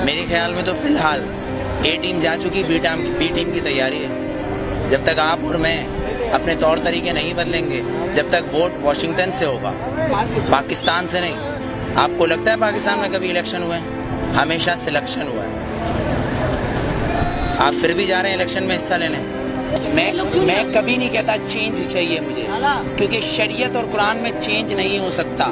میرے خیال میں تو فی الحال اے ٹیم جا چکی، بی ٹیم کی تیاری ہے. جب تک آپ اور میں اپنے طور طریقے نہیں بدلیں گے، جب تک ووٹ واشنگٹن سے ہوگا، پاکستان سے نہیں. آپ کو لگتا ہے پاکستان میں کبھی الیکشن ہوئے ہیں؟ ہمیشہ سلیکشن ہوا ہے. آپ پھر بھی جا رہے ہیں الیکشن میں حصہ لینے. میں کبھی نہیں کہتا چینج چاہیے مجھے، کیونکہ شریعت اور قرآن میں چینج نہیں ہو سکتا.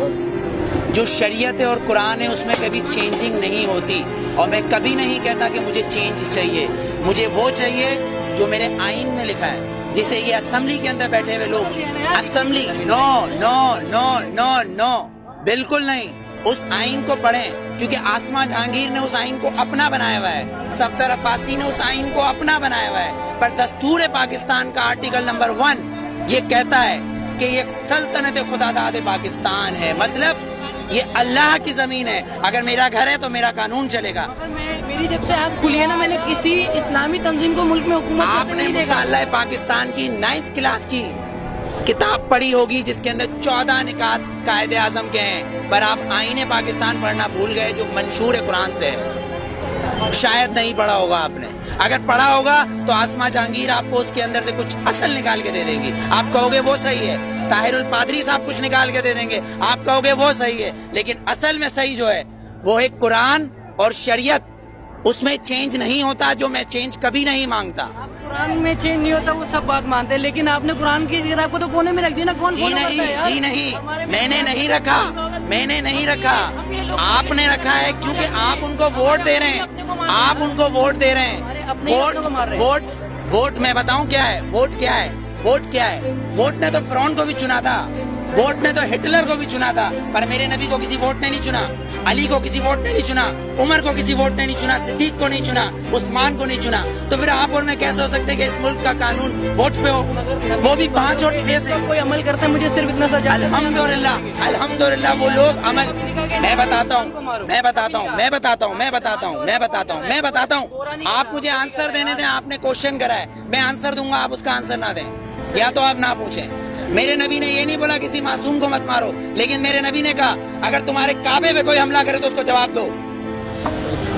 جو شریعت ہے اور قرآن ہے اس میں کبھی چینجنگ نہیں ہوتی. اور میں کبھی نہیں کہتا کہ مجھے چینج چاہیے. مجھے وہ چاہیے جو میرے آئین میں لکھا ہے، جسے یہ اسمبلی کے اندر بیٹھے ہوئے لوگ اسمبلی نو نو نو نو نو بالکل نہیں. اس آئین کو پڑھیں، کیونکہ آسما جہانگیر نے اس آئین کو اپنا بنایا ہوا ہے، صفدر عباسی نے اس آئین کو اپنا بنایا ہوا ہے. پر دستور پاکستان کا آرٹیکل نمبر 1 یہ کہتا ہے کہ یہ سلطنت خدا داد پاکستان ہے، مطلب یہ اللہ کی زمین ہے. اگر میرا گھر ہے تو میرا قانون چلے گا. میری جب سے آنکھ کھلی ہے نا، میں نے کسی اسلامی تنظیم کو ملک میں حکومت آپ نے مطالعہ پاکستان کی 9th کلاس کی کتاب پڑھی ہوگی جس کے اندر 14 نکات قائد اعظم کے ہیں، پر آپ آئین پاکستان پڑھنا بھول گئے جو منشور قرآن سے ہے. شاید نہیں پڑھا ہوگا آپ نے. اگر پڑھا ہوگا تو آسما جہانگیر آپ کو اس کے اندر سے کچھ اصل نکال کے دے دیں گی. آپ کہو گے وہ صحیح ہے. طاہر الپادری صاحب کچھ نکال کے دے دیں گے، آپ کہو گے وہ صحیح ہے. لیکن اصل میں صحیح جو ہے وہ ایک قرآن اور شریعت، اس میں چینج نہیں ہوتا. جو میں چینج کبھی نہیں مانگتا. قرآن میں چینج نہیں ہوتا وہ سب بات مانتے ہیں، لیکن آپ نے قرآن کی کتاب کو تو کونے میں رکھ دیا نا. کون جی نہیں، میں نے نہیں رکھا. آپ نے رکھا ہے کیونکہ آپ ان کو ووٹ دے رہے ہیں. ووٹ میں بتاؤں کیا ہے. ووٹ نے تو فرعون کو بھی چنا تھا، ووٹ نے تو ہٹلر کو بھی چنا تھا، پر میرے نبی کو کسی ووٹ نے نہیں چنا، علی کو کسی ووٹ نے نہیں چنا، عمر کو کسی ووٹ نے نہیں چنا، صدیق کو نہیں چنا، عثمان کو نہیں چنا. تو پھر آپ اور میں کیسے ہو سکتے کہ اس ملک کا قانون ووٹ پہ ہو، وہ بھی 5 اور 6 سے. کوئی عمل کرتا ہے، مجھے صرف اتنا سا جاننا ہے. الحمدللہ وہ لوگ عمل. میں بتاتا ہوں. آپ مجھے آنسر دینے دیں. آپ نے کوشچن کرا ہے، میں آنسر دوں گا، آپ اس کا آنسر نہ دیں یا تو آپ نہ پوچھیں. میرے نبی نے یہ نہیں بولا کسی معصوم کو مت مارو، لیکن میرے نبی نے کہا اگر تمہارے کعبے پہ کوئی حملہ کرے تو اس کو جواب دو.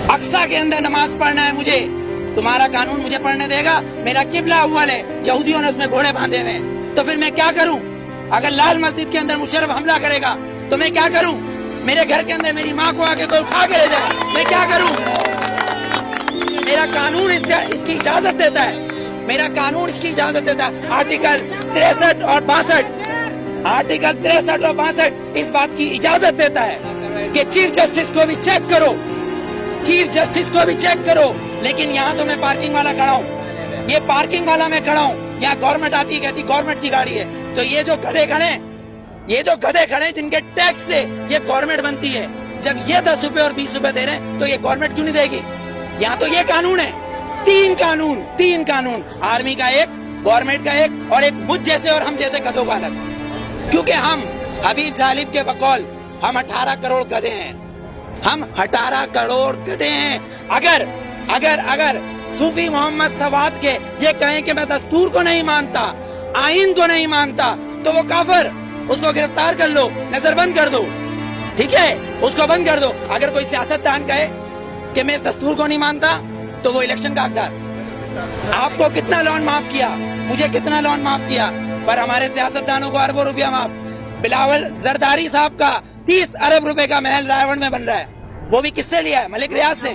اقصی کے اندر نماز پڑھنا ہے مجھے، تمہارا قانون مجھے پڑھنے دے گا؟ میرا قبلہ اول ہے، یہودیوں نے اس میں گھوڑے باندھے ہوئے ہیں، تو پھر میں کیا کروں؟ اگر لال مسجد کے اندر مشرف حملہ کرے گا تو میں کیا کروں؟ میرے گھر کے اندر میری ماں کو آ کے کوئی اٹھا کے لے جائے، میں کیا کروں؟ میرا قانون اس کی اجازت دیتا ہے. آرٹیکل 63 اور 62 اس بات کی اجازت دیتا ہے کہ چیف جسٹس کو بھی چیک کرو. لیکن یہاں تو میں پارکنگ والا کھڑا ہوں، یہ پارکنگ والا میں کھڑا ہوں. یہاں گورنمنٹ آتی ہے، کہتی گورنمنٹ کی گاڑی ہے. تو یہ جو گدھے کھڑے ہیں جن کے ٹیکس سے یہ گورنمنٹ بنتی ہے، جب یہ 10 روپے اور 20 روپے دے رہے ہیں تو یہ گورنمنٹ کیوں نہیں دے گی؟ یہاں تو یہ قانون ہے. 3 قانون، آرمی کا ایک، گورنمنٹ کا ایک، اور ایک مجھ جیسے اور ہم جیسے گدھوں کا الگ. کیونکہ ہم حبیب جالب کے بقول ہم 18 کروڑ گدھے ہیں. اگر صوفی محمد سواد کے یہ کہیں کہ میں دستور کو نہیں مانتا، آئین کو نہیں مانتا، تو وہ کافر. اس کو گرفتار کر لو، نظر بند کر دو، ٹھیک ہے، اس کو بند کر دو. اگر کوئی سیاستدان کہے کہ میں اس دستور کو نہیں مانتا تو وہ الیکشن کا حقدار. آپ کو کتنا لون معاف کیا، مجھے کتنا لون معاف کیا، پر ہمارے سیاستدانوں کو اربوں روپیہ معاف. بلاول زرداری صاحب کا 30 ارب روپے کا محل رائے میں بن رہا ہے، وہ بھی کس سے لیا ہے؟ Malik Riaz.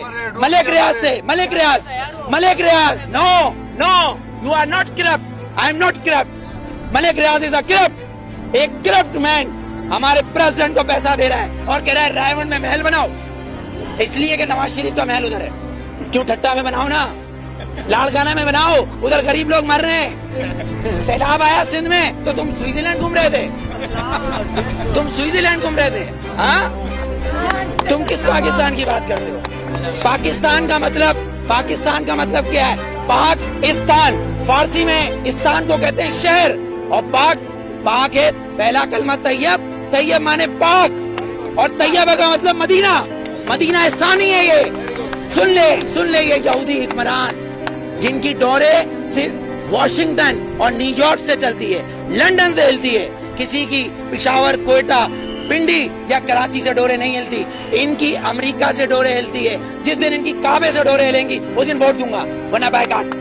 No you are not corrupt, I am not corrupt. Malik Riaz is a corrupt. ایک کرپٹ مین ہمارے پریزیڈنٹ کو پیسہ دے رہا ہے اور کہہ رہا ہے رائے میں محل بناؤ، اس لیے کہ نواز شریف کا محل ادھر ہے. کیوں ٹھٹا میں بناؤ نا، لاڑکانہ میں بناؤ، ادھر غریب لوگ مر رہے ہیں. سیلاب آیا سندھ میں تو تم سوئٹزرلینڈ گھوم رہے تھے. ہاں، تم کس پاکستان کی بات کرتے ہو؟ پاکستان کا مطلب کیا ہے؟ پاکستان، فارسی میں استان کو کہتے ہیں شہر، اور پاک ہے پہلا کلمہ طیب مانے پاک، اور طیبہ کا مطلب مدینہ ثانی ہے. یہ سن لے یہ یہودی حکمران جن کی ڈورے صرف واشنگٹن اور نیو یارک سے چلتی ہے، لندن سے ہلتی ہے، کسی کی پشاور، کوئٹہ، پنڈی یا کراچی سے ڈوریں نہیں ہلتی، ان کی امریکہ سے ڈوریں ہلتی ہے. جس دن ان کی کعبے سے ڈوریں ہلیں گی اس دن ووٹ دوں گا، ورنہ بائیکاٹ.